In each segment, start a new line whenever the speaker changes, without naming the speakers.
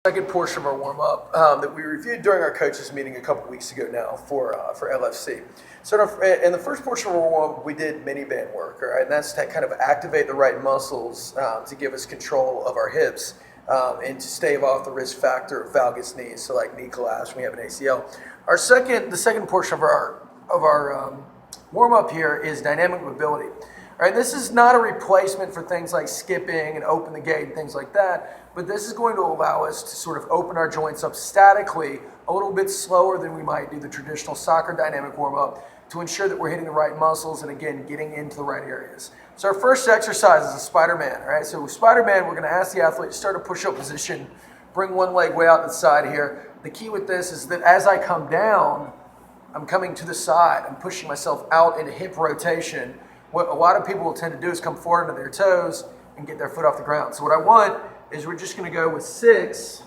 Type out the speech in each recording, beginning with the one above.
Second portion of our warm-up that we reviewed during our coaches meeting a couple weeks ago now for LFC. So in the first portion of our warm-up, we did mini band work, all right? And that's to kind of activate the right muscles to give us control of our hips and to stave off the risk factor of valgus knees, so like knee collapse when we have an ACL. The second portion of our warm-up here is dynamic mobility. All right, this is not a replacement for things like skipping and open the gate and things like that, but this is going to allow us to sort of open our joints up statically a little bit slower than we might do the traditional soccer dynamic warm-up to ensure that we're hitting the right muscles and, again, getting into the right areas. So our first exercise is a Spider-Man, all right? So with Spider-Man, we're going to ask the athlete to start a push-up position, bring one leg way out to the side here. The key with this is that as I come down, I'm coming to the side. I'm pushing myself out in a hip rotation. What a lot of people will tend to do is come forward into their toes and get their foot off the ground. So what I want is we're just going to go with 6,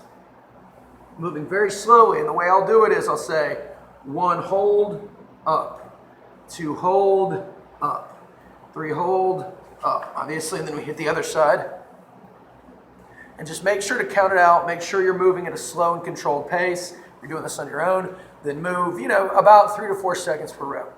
moving very slowly. And the way I'll do it is I'll say 1, hold, up, 2, hold, up, 3, hold, up. Obviously, and then we hit the other side. And just make sure to count it out. Make sure you're moving at a slow and controlled pace. You're doing this on your own. Then move, about 3 to 4 seconds per rep.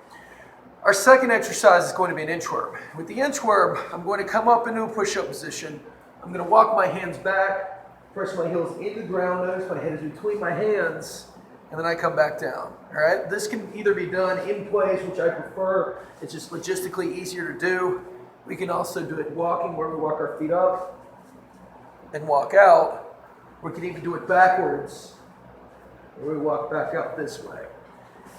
Our second exercise is going to be an inchworm. With the inchworm, I'm going to come up into a push-up position. I'm going to walk my hands back, press my heels into the ground, notice my head is between my hands, and then I come back down. All right? This can either be done in place, which I prefer. It's just logistically easier to do. We can also do it walking, where we walk our feet up and walk out. We can even do it backwards, where we walk back up this way.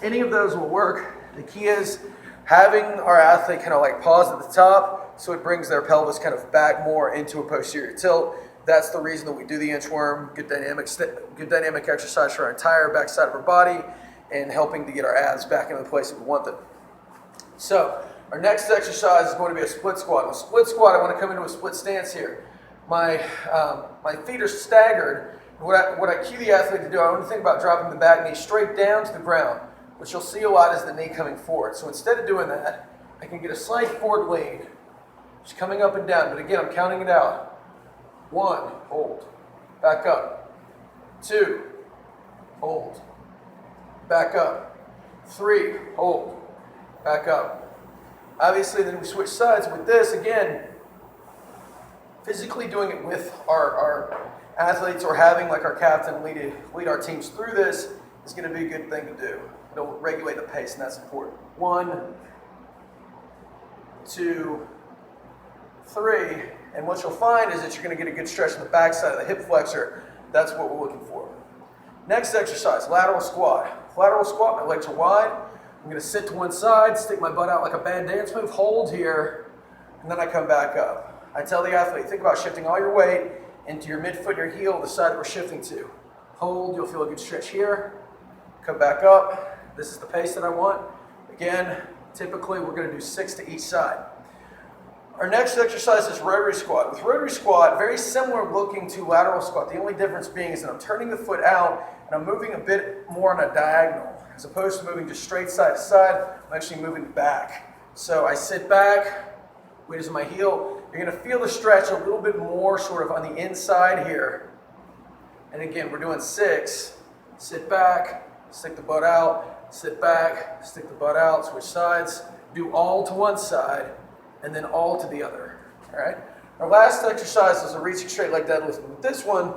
Any of those will work. The key is having our athlete kind of like pause at the top so it brings their pelvis kind of back more into a posterior tilt. That's the reason that we do the inchworm. Good dynamic exercise for our entire backside of our body and helping to get our abs back into the place that we want them. So our next exercise is going to be a split squat. With split squat, I want to come into a split stance here. My feet are staggered. What I cue the athlete to do, I want to think about dropping the back knee straight down to the ground. What you'll see a lot is the knee coming forward. So instead of doing that, I can get a slight forward lean, just coming up and down. But again, I'm counting it out. 1, hold, back up. 2, hold, back up. 3, hold, back up. Obviously, then we switch sides with this. Again, physically doing it with our athletes or having like our captain lead our teams through this is going to be a good thing to do. It'll regulate the pace, and that's important. 1, 2, 3, and what you'll find is that you're going to get a good stretch in the backside of the hip flexor. That's what we're looking for. Next exercise, lateral squat. Lateral squat, my legs are wide. I'm going to sit to one side, stick my butt out like a bad dance move, hold here, and then I come back up. I tell the athlete, think about shifting all your weight into your midfoot and your heel, the side that we're shifting to. Hold, you'll feel a good stretch here. Come back up. This is the pace that I want. Again, typically we're going to do 6 to each side. Our next exercise is rotary squat. With rotary squat, very similar looking to lateral squat. The only difference being is that I'm turning the foot out and I'm moving a bit more on a diagonal. As opposed to moving just straight side to side, I'm actually moving back. So I sit back, weight is in my heel. You're going to feel the stretch a little bit more sort of on the inside here. And again, we're doing 6. Sit back, stick the butt out. Sit back, stick the butt out, switch sides, do all to one side, and then all to the other, all right? Our last exercise is a reaching straight leg deadlift. With this one,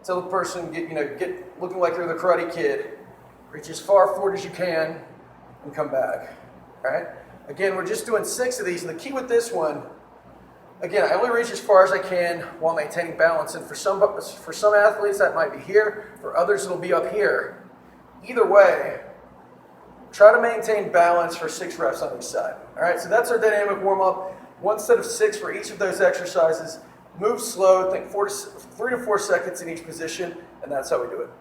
tell the person, get looking like you're the Karate Kid, reach as far forward as you can, and come back, all right? Again, we're just doing 6 of these, and the key with this one, again, I only reach as far as I can while maintaining balance, and for some athletes, that might be here. For others, it'll be up here. Either way, try to maintain balance for 6 reps on each side. All right, so that's our dynamic warm-up. 1 set of 6 for each of those exercises. Move slow, think 3 to 4 seconds in each position, and that's how we do it.